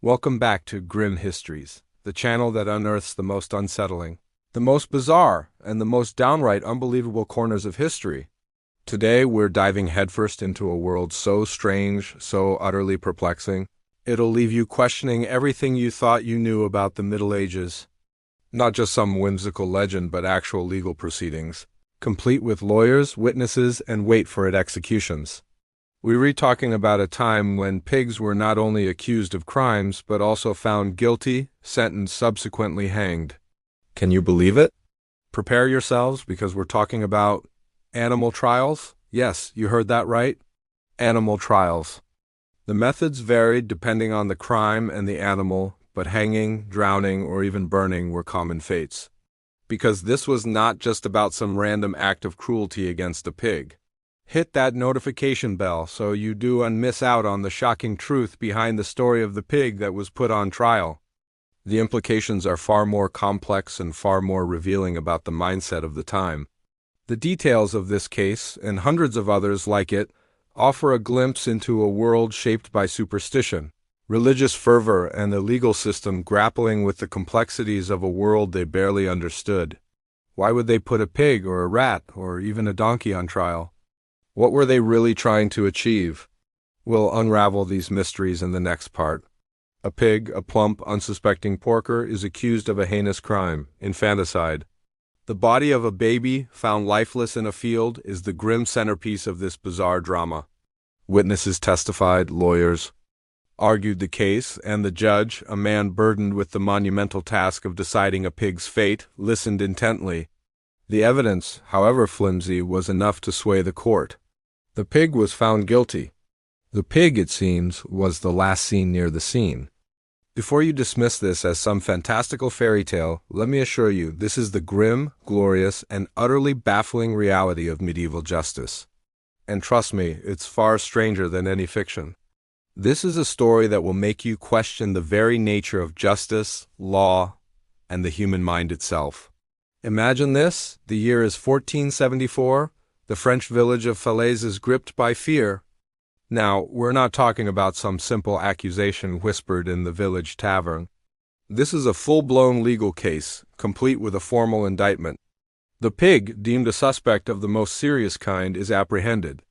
Welcome back to Grim Histories, the channel that unearths the most unsettling, the most bizarre, and the most downright unbelievable corners of history. Today, we're diving headfirst into a world so strange, so utterly perplexing, it'll leave you questioning everything you thought you knew about the Middle Ages. Not just some whimsical legend, but actual legal proceedings, complete with lawyers, witnesses, and wait-for-it executions. We're talking about a time when pigs were not only accused of crimes, but also found guilty, sentenced, subsequently hanged. Can you believe it? Prepare yourselves, because we're talking about animal trials. Yes, you heard that right. Animal trials. The methods varied depending on the crime and the animal, but hanging, drowning, or even burning were common fates. Because this was not just about some random act of cruelty against a pig. Hit that notification bell so you don't miss out on the shocking truth behind the story of the pig that was put on trial. The implications are far more complex and far more revealing about the mindset of the time. The details of this case, and hundreds of others like it, offer a glimpse into a world shaped by superstition, religious fervor, and the legal system grappling with the complexities of a world they barely understood. Why would they put a pig or a rat or even a donkey on trial? What were they really trying to achieve? We'll unravel these mysteries in the next part. A pig, a plump, unsuspecting porker, is accused of a heinous crime, infanticide. The body of a baby, found lifeless in a field, is the grim centerpiece of this bizarre drama. Witnesses testified, lawyers argued the case, and the judge, a man burdened with the monumental task of deciding a pig's fate, listened intently. The evidence, however flimsy, was enough to sway the court. The pig was found guilty. The pig, it seems, was the last seen near the scene. Before you dismiss this as some fantastical fairy tale, let me assure you this is the grim, glorious, and utterly baffling reality of medieval justice. And trust me, it's far stranger than any fiction. This is a story that will make you question the very nature of justice, law, and the human mind itself. Imagine this: the year is 1474, the French village of Falaise is gripped by fear. Now, we're not talking about some simple accusation whispered in the village tavern. This is a full-blown legal case, complete with a formal indictment. The pig, deemed a suspect of the most serious kind, is apprehended.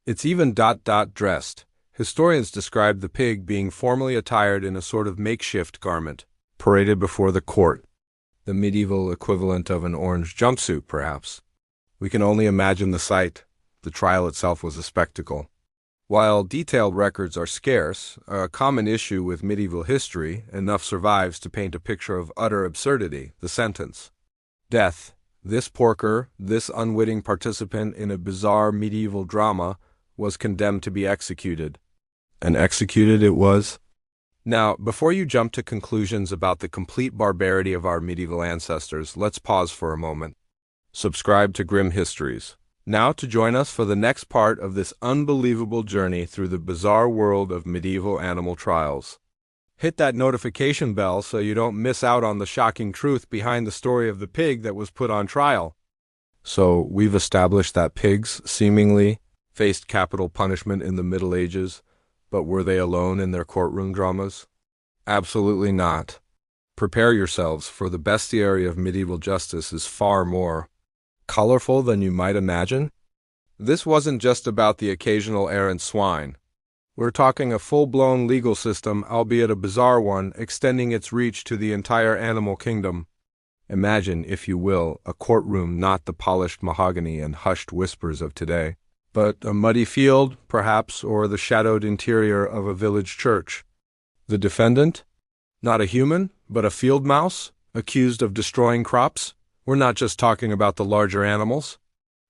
It's even dressed. Historians describe the pig being formally attired in a sort of makeshift garment, paraded before the court. The medieval equivalent of an orange jumpsuit, perhaps. We can only imagine the sight. The trial itself was a spectacle. While detailed records are scarce, a common issue with medieval history, enough survives to paint a picture of utter absurdity: the sentence. Death. This porker, this unwitting participant in a bizarre medieval drama, was condemned to be executed. And executed it was? Now, before you jump to conclusions about the complete barbarity of our medieval ancestors, let's pause for a moment. Subscribe to Grim Histories. Now to join us for the next part of this unbelievable journey through the bizarre world of medieval animal trials. Hit that notification bell so you don't miss out on the shocking truth behind the story of the pig that was put on trial. So, we've established that pigs, seemingly, faced capital punishment in the Middle Ages, but were they alone in their courtroom dramas? Absolutely not. Prepare yourselves, for the bestiary of medieval justice is far more colorful than you might imagine. This wasn't just about the occasional errant swine. We're talking a full-blown legal system, albeit a bizarre one, extending its reach to the entire animal kingdom. Imagine, if you will, a courtroom not the polished mahogany and hushed whispers of today, but a muddy field, perhaps, or the shadowed interior of a village church. The defendant? Not a human, but a field mouse, accused of destroying crops. We're not just talking about the larger animals.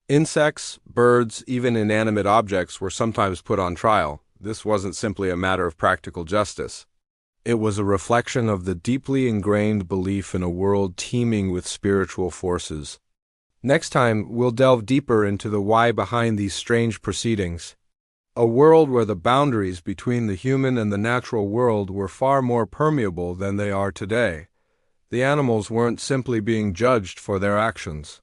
Insects, birds, even inanimate objects were sometimes put on trial. This wasn't simply a matter of practical justice. It was a reflection of the deeply ingrained belief in a world teeming with spiritual forces. Next time, we'll delve deeper into the why behind these strange proceedings. A world where the boundaries between the human and the natural world were far more permeable than they are today. The animals weren't simply being judged for their actions.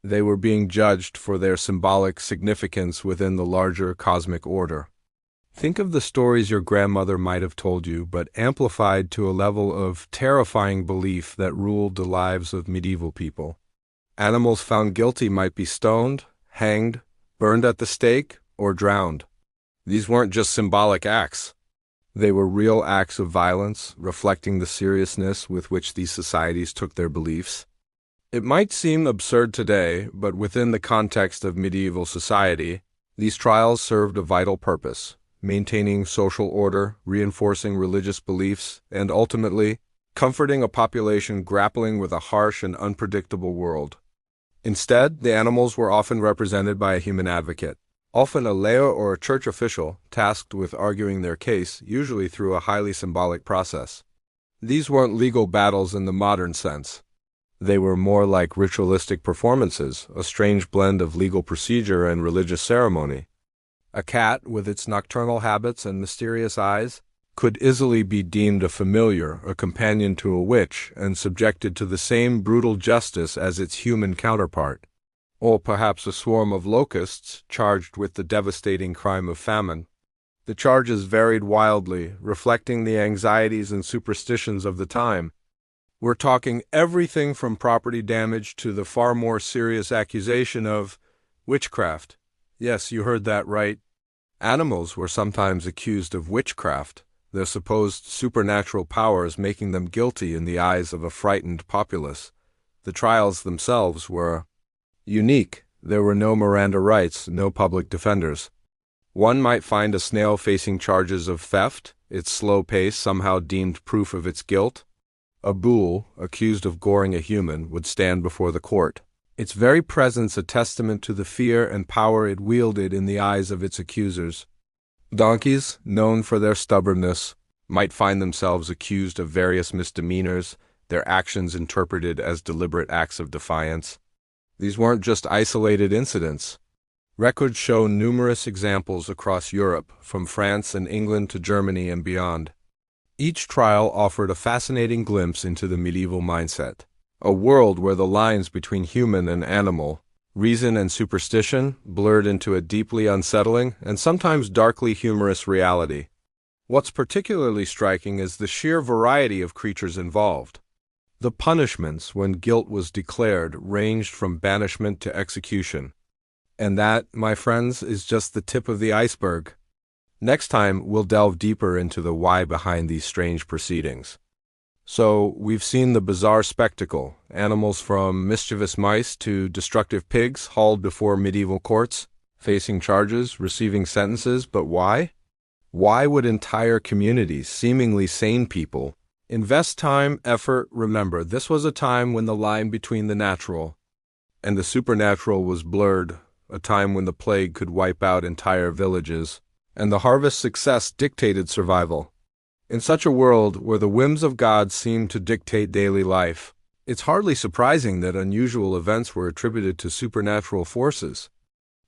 They were being judged for their symbolic significance within the larger cosmic order. Think of the stories your grandmother might have told you, but amplified to a level of terrifying belief that ruled the lives of medieval people. Animals found guilty might be stoned, hanged, burned at the stake, or drowned. These weren't just symbolic acts. They were real acts of violence, reflecting the seriousness with which these societies took their beliefs. It might seem absurd today, but within the context of medieval society, these trials served a vital purpose, maintaining social order, reinforcing religious beliefs, and ultimately, comforting a population grappling with a harsh and unpredictable world. Instead, the animals were often represented by a human advocate, often a lay or a church official tasked with arguing their case, usually through a highly symbolic process. These weren't legal battles in the modern sense. They were more like ritualistic performances, a strange blend of legal procedure and religious ceremony. A cat, with its nocturnal habits and mysterious eyes, could easily be deemed a familiar, a companion to a witch, and subjected to the same brutal justice as its human counterpart. Or perhaps a swarm of locusts charged with the devastating crime of famine. The charges varied wildly, reflecting the anxieties and superstitions of the time. We're talking everything from property damage to the far more serious accusation of witchcraft. Yes, you heard that right. Animals were sometimes accused of witchcraft, their supposed supernatural powers making them guilty in the eyes of a frightened populace. The trials themselves were unique. There were no Miranda rights, no public defenders. One might find a snail facing charges of theft, its slow pace somehow deemed proof of its guilt. A bull, accused of goring a human, would stand before the court, its very presence a testament to the fear and power it wielded in the eyes of its accusers. Donkeys, known for their stubbornness, might find themselves accused of various misdemeanors, their actions interpreted as deliberate acts of defiance. These weren't just isolated incidents. Records show numerous examples across Europe, from France and England to Germany and beyond. Each trial offered a fascinating glimpse into the medieval mindset, a world where the lines between human and animal, reason and superstition, blurred into a deeply unsettling and sometimes darkly humorous reality. What's particularly striking is the sheer variety of creatures involved. The punishments, when guilt was declared, ranged from banishment to execution. And that, my friends, is just the tip of the iceberg. Next time, we'll delve deeper into the why behind these strange proceedings. So, we've seen the bizarre spectacle, animals from mischievous mice to destructive pigs hauled before medieval courts, facing charges, receiving sentences, but why? Why would entire communities, seemingly sane people, invest time, effort? Remember, this was a time when the line between the natural and the supernatural was blurred, a time when the plague could wipe out entire villages, and the harvest success dictated survival. In such a world where the whims of God seemed to dictate daily life, it's hardly surprising that unusual events were attributed to supernatural forces.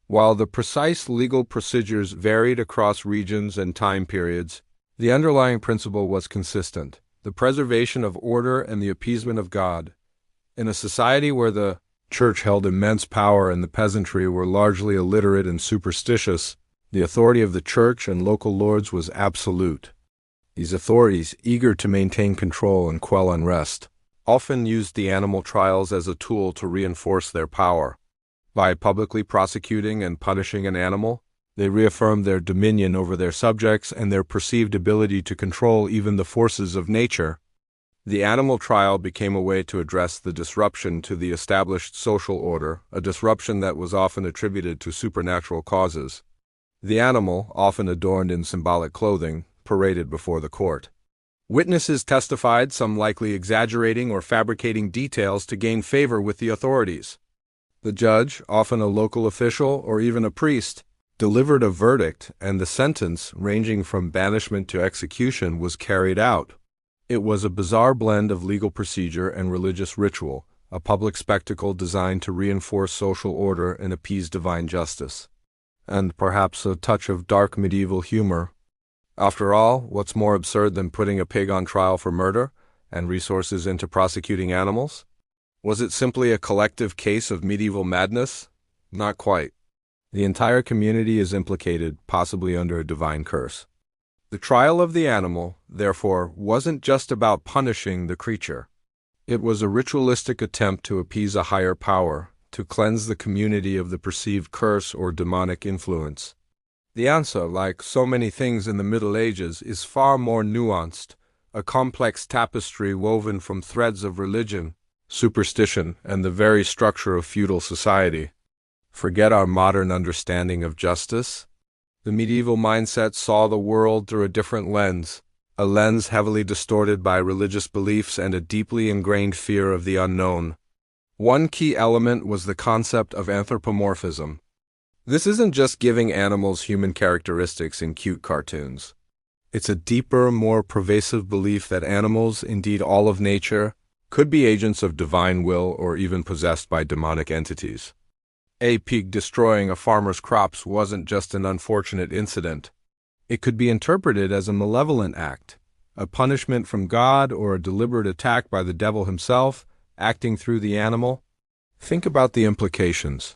While the precise legal procedures varied across regions and time periods, the underlying principle was consistent: the preservation of order and the appeasement of God. In a society where the church held immense power and the peasantry were largely illiterate and superstitious, the authority of the church and local lords was absolute. These authorities, eager to maintain control and quell unrest, often used the animal trials as a tool to reinforce their power. By publicly prosecuting and punishing an animal, they reaffirmed their dominion over their subjects and their perceived ability to control even the forces of nature. The animal trial became a way to address the disruption to the established social order, a disruption that was often attributed to supernatural causes. The animal, often adorned in symbolic clothing, paraded before the court. Witnesses testified, some likely exaggerating or fabricating details to gain favor with the authorities. The judge, often a local official or even a priest, delivered a verdict, and the sentence, ranging from banishment to execution, was carried out. It was a bizarre blend of legal procedure and religious ritual, a public spectacle designed to reinforce social order and appease divine justice. And perhaps a touch of dark medieval humor. After all, what's more absurd than putting a pig on trial for murder and resources into prosecuting animals? Was it simply a collective case of medieval madness? Not quite. The entire community is implicated, possibly under a divine curse. The trial of the animal, therefore, wasn't just about punishing the creature. It was a ritualistic attempt to appease a higher power, to cleanse the community of the perceived curse or demonic influence. The answer, like so many things in the Middle Ages, is far more nuanced, a complex tapestry woven from threads of religion, superstition, and the very structure of feudal society. Forget our modern understanding of justice. The medieval mindset saw the world through a different lens, a lens heavily distorted by religious beliefs and a deeply ingrained fear of the unknown. One key element was the concept of anthropomorphism. This isn't just giving animals human characteristics in cute cartoons. It's a deeper, more pervasive belief that animals, indeed all of nature, could be agents of divine will or even possessed by demonic entities. A pig destroying a farmer's crops wasn't just an unfortunate incident. It could be interpreted as a malevolent act, a punishment from God or a deliberate attack by the devil himself, acting through the animal. Think about the implications.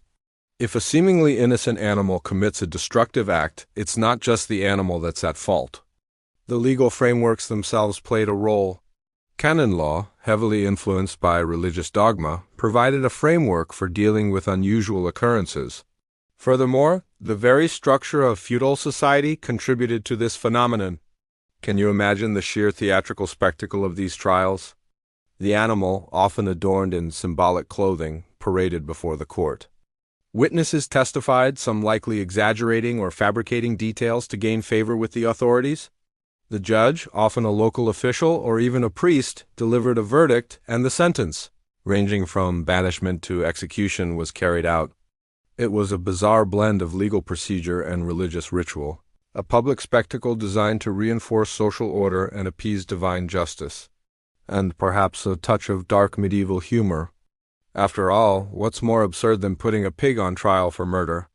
If a seemingly innocent animal commits a destructive act, it's not just the animal that's at fault. The legal frameworks themselves played a role. Canon law, heavily influenced by religious dogma, provided a framework for dealing with unusual occurrences. Furthermore, the very structure of feudal society contributed to this phenomenon. Can you imagine the sheer theatrical spectacle of these trials? The animal, often adorned in symbolic clothing, paraded before the court. Witnesses testified, some likely exaggerating or fabricating details to gain favor with the authorities. The judge, often a local official or even a priest, delivered a verdict, and the sentence, ranging from banishment to execution, was carried out. It was a bizarre blend of legal procedure and religious ritual, a public spectacle designed to reinforce social order and appease divine justice, and perhaps a touch of dark medieval humor. After all, what's more absurd than putting a pig on trial for murder?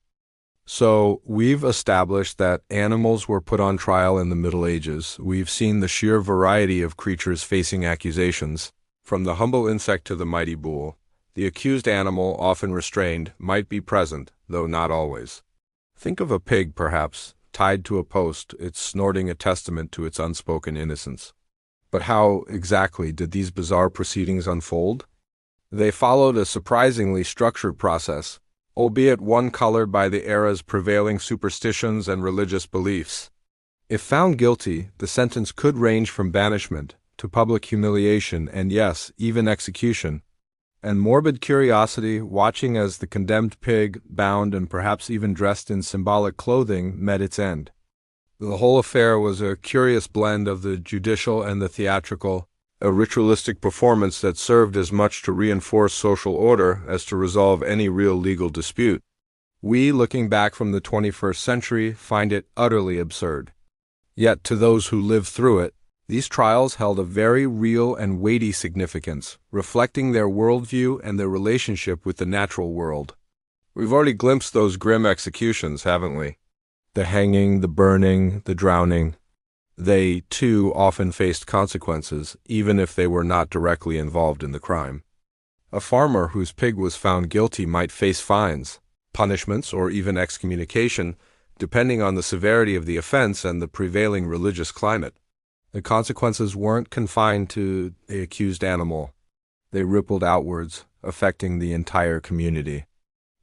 So, we've established that animals were put on trial in the Middle Ages. We've seen the sheer variety of creatures facing accusations, from the humble insect to the mighty bull. The accused animal, often restrained, might be present, though not always. Think of a pig, perhaps, tied to a post, its snorting a testament to its unspoken innocence. But how, exactly, did these bizarre proceedings unfold? They followed a surprisingly structured process, albeit one colored by the era's prevailing superstitions and religious beliefs. If found guilty, the sentence could range from banishment to public humiliation and, yes, even execution. And morbid curiosity, watching as the condemned pig, bound and perhaps even dressed in symbolic clothing, met its end. The whole affair was a curious blend of the judicial and the theatrical, a ritualistic performance that served as much to reinforce social order as to resolve any real legal dispute. We, looking back from the 21st century, find it utterly absurd. Yet to those who lived through it, these trials held a very real and weighty significance, reflecting their worldview and their relationship with the natural world. We've already glimpsed those grim executions, haven't we? The hanging, the burning, the drowning. They, too, often faced consequences, even if they were not directly involved in the crime. A farmer whose pig was found guilty might face fines, punishments, or even excommunication, depending on the severity of the offense and the prevailing religious climate. The consequences weren't confined to the accused animal. They rippled outwards, affecting the entire community.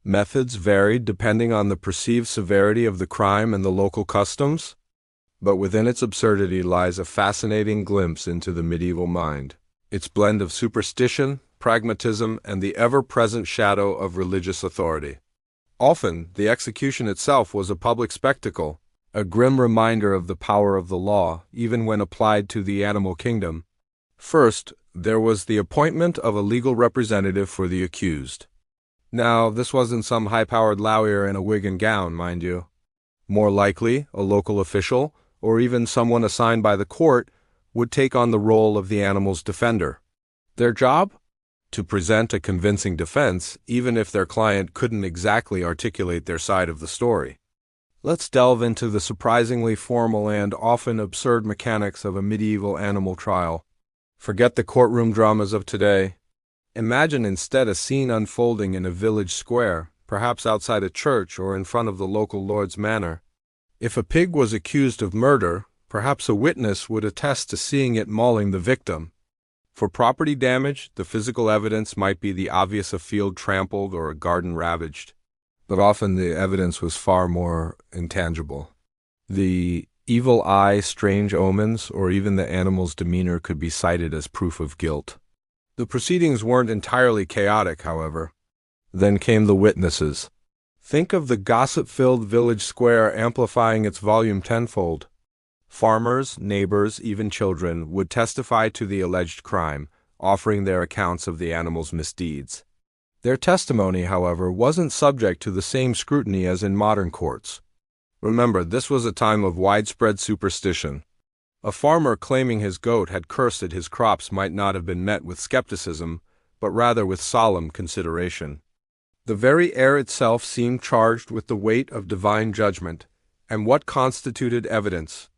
Methods varied depending on the perceived severity of the crime and the local customs. But within its absurdity lies a fascinating glimpse into the medieval mind, its blend of superstition, pragmatism, and the ever-present shadow of religious authority. Often, the execution itself was a public spectacle, a grim reminder of the power of the law, even when applied to the animal kingdom. First, there was the appointment of a legal representative for the accused. Now, this wasn't some high-powered lawyer in a wig and gown, mind you. More likely, a local official, or even someone assigned by the court, would take on the role of the animal's defender. Their job? To present a convincing defense, even if their client couldn't exactly articulate their side of the story. Let's delve into the surprisingly formal and often absurd mechanics of a medieval animal trial. Forget the courtroom dramas of today. Imagine instead a scene unfolding in a village square, perhaps outside a church or in front of the local lord's manor. If a pig was accused of murder, perhaps a witness would attest to seeing it mauling the victim. For property damage, the physical evidence might be the obvious: a field trampled or a garden ravaged. But often the evidence was far more intangible. The evil eye, strange omens, or even the animal's demeanor could be cited as proof of guilt. The proceedings weren't entirely chaotic, however. Then came the witnesses. Think of the gossip-filled village square amplifying its volume tenfold. Farmers, neighbors, even children would testify to the alleged crime, offering their accounts of the animal's misdeeds. Their testimony, however, wasn't subject to the same scrutiny as in modern courts. Remember, this was a time of widespread superstition. A farmer claiming his goat had cursed at his crops might not have been met with skepticism, but rather with solemn consideration. The very air itself seemed charged with the weight of divine judgment. And what constituted evidence?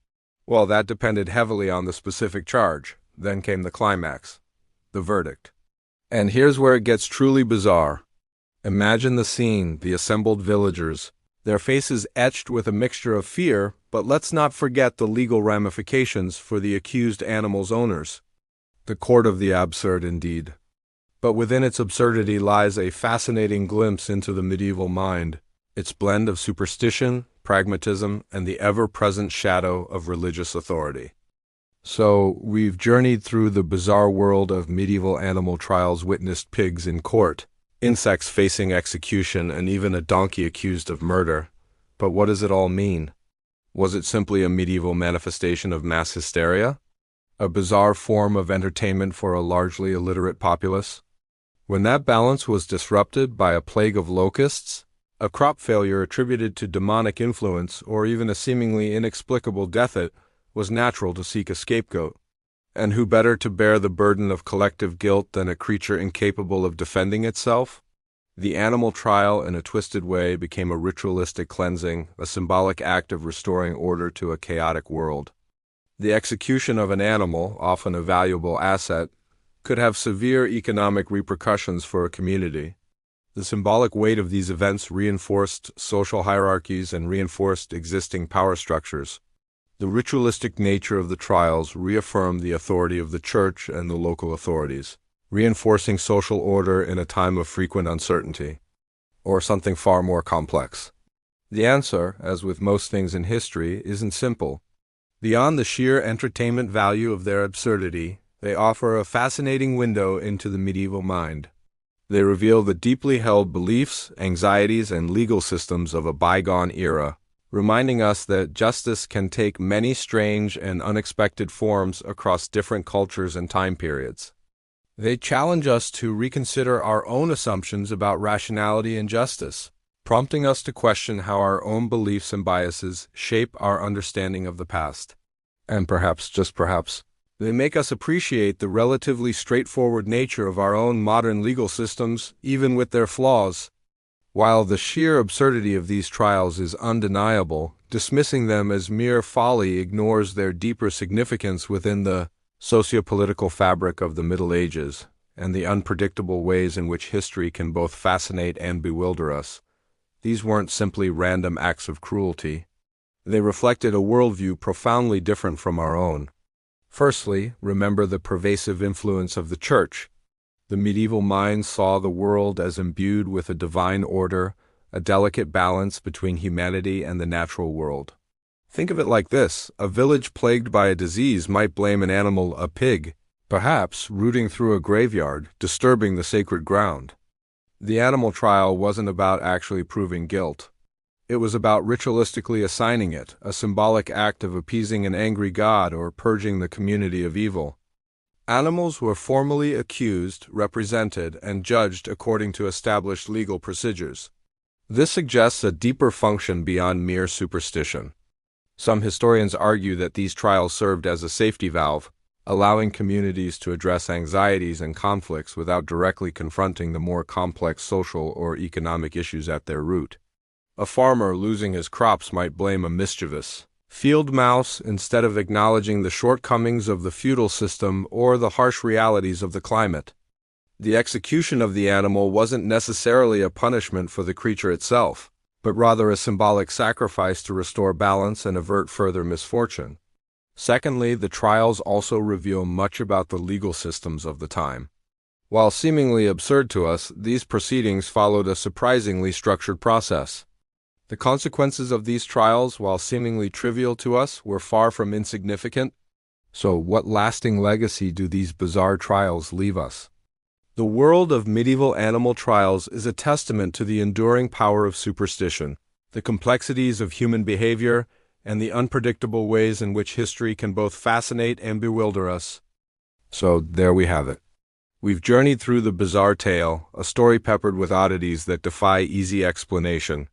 Well, that depended heavily on the specific charge. Then came the climax, the verdict. And here's where it gets truly bizarre. Imagine the scene: the assembled villagers, their faces etched with a mixture of fear, but let's not forget the legal ramifications for the accused animal's owners. The court of the absurd indeed. But within its absurdity lies a fascinating glimpse into the medieval mind, its blend of superstition, pragmatism, and the ever-present shadow of religious authority. So, we've journeyed through the bizarre world of medieval animal trials, witnessed pigs in court, insects facing execution, and even a donkey accused of murder. But what does it all mean? Was it simply a medieval manifestation of mass hysteria? A bizarre form of entertainment for a largely illiterate populace? When that balance was disrupted by a plague of locusts, a crop failure attributed to demonic influence, or even a seemingly inexplicable death, it was natural to seek a scapegoat. And who better to bear the burden of collective guilt than a creature incapable of defending itself? The animal trial, in a twisted way, became a ritualistic cleansing, a symbolic act of restoring order to a chaotic world. The execution of an animal, often a valuable asset, could have severe economic repercussions for a community. The symbolic weight of these events reinforced social hierarchies and reinforced existing power structures. The ritualistic nature of the trials reaffirmed the authority of the church and the local authorities, reinforcing social order in a time of frequent uncertainty. Or something far more complex. The answer, as with most things in history, isn't simple. Beyond the sheer entertainment value of their absurdity, they offer a fascinating window into the medieval mind. They reveal the deeply held beliefs, anxieties, and legal systems of a bygone era, reminding us that justice can take many strange and unexpected forms across different cultures and time periods. They challenge us to reconsider our own assumptions about rationality and justice, prompting us to question how our own beliefs and biases shape our understanding of the past. And perhaps, just perhaps, they make us appreciate the relatively straightforward nature of our own modern legal systems, even with their flaws. While the sheer absurdity of these trials is undeniable, dismissing them as mere folly ignores their deeper significance within the socio-political fabric of the Middle Ages, and the unpredictable ways in which history can both fascinate and bewilder us. These weren't simply random acts of cruelty. They reflected a worldview profoundly different from our own. Firstly, remember the pervasive influence of the Church. The medieval mind saw the world as imbued with a divine order, a delicate balance between humanity and the natural world. Think of it like this: a village plagued by a disease might blame an animal, a pig, perhaps rooting through a graveyard, disturbing the sacred ground. The animal trial wasn't about actually proving guilt. It was about ritualistically assigning it, a symbolic act of appeasing an angry god or purging the community of evil. Animals were formally accused, represented, and judged according to established legal procedures. This suggests a deeper function beyond mere superstition. Some historians argue that these trials served as a safety valve, allowing communities to address anxieties and conflicts without directly confronting the more complex social or economic issues at their root. A farmer losing his crops might blame a mischievous field mouse instead of acknowledging the shortcomings of the feudal system or the harsh realities of the climate. The execution of the animal wasn't necessarily a punishment for the creature itself, but rather a symbolic sacrifice to restore balance and avert further misfortune. Secondly, the trials also reveal much about the legal systems of the time. While seemingly absurd to us, these proceedings followed a surprisingly structured process. The consequences of these trials, while seemingly trivial to us, were far from insignificant. So, what lasting legacy do these bizarre trials leave us? The world of medieval animal trials is a testament to the enduring power of superstition, the complexities of human behavior, and the unpredictable ways in which history can both fascinate and bewilder us. So, there we have it. We've journeyed through the bizarre tale, a story peppered with oddities that defy easy explanation.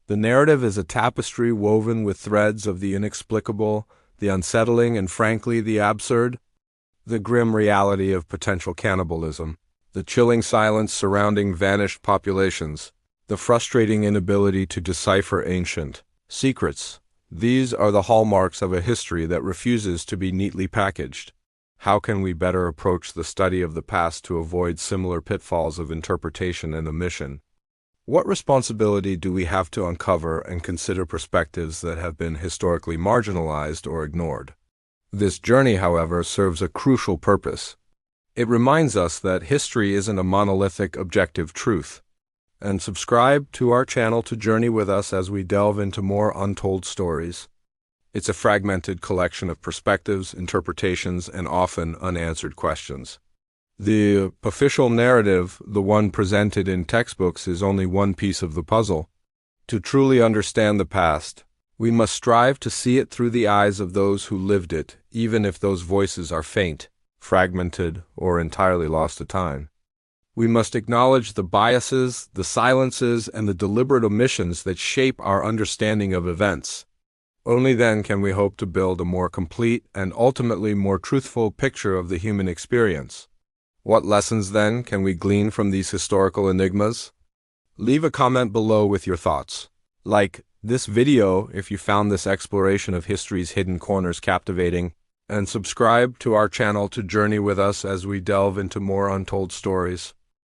The narrative is a tapestry woven with threads of the inexplicable, the unsettling, and frankly, the absurd. The grim reality of potential cannibalism, the chilling silence surrounding vanished populations, the frustrating inability to decipher ancient secrets. These are the hallmarks of a history that refuses to be neatly packaged. How can we better approach the study of the past to avoid similar pitfalls of interpretation and omission? What responsibility do we have to uncover and consider perspectives that have been historically marginalized or ignored? This journey, however, serves a crucial purpose. It reminds us that history isn't a monolithic, objective truth. And subscribe to our channel to journey with us as we delve into more untold stories. It's a fragmented collection of perspectives, interpretations, and often unanswered questions. The official narrative, the one presented in textbooks, is only one piece of the puzzle. To truly understand the past, we must strive to see it through the eyes of those who lived it, even if those voices are faint, fragmented, or entirely lost to time. We must acknowledge the biases, the silences, and the deliberate omissions that shape our understanding of events. Only then can we hope to build a more complete and ultimately more truthful picture of the human experience. What lessons, then, can we glean from these historical enigmas? Leave a comment below with your thoughts. Like this video if you found this exploration of history's hidden corners captivating, and subscribe to our channel to journey with us as we delve into more untold stories.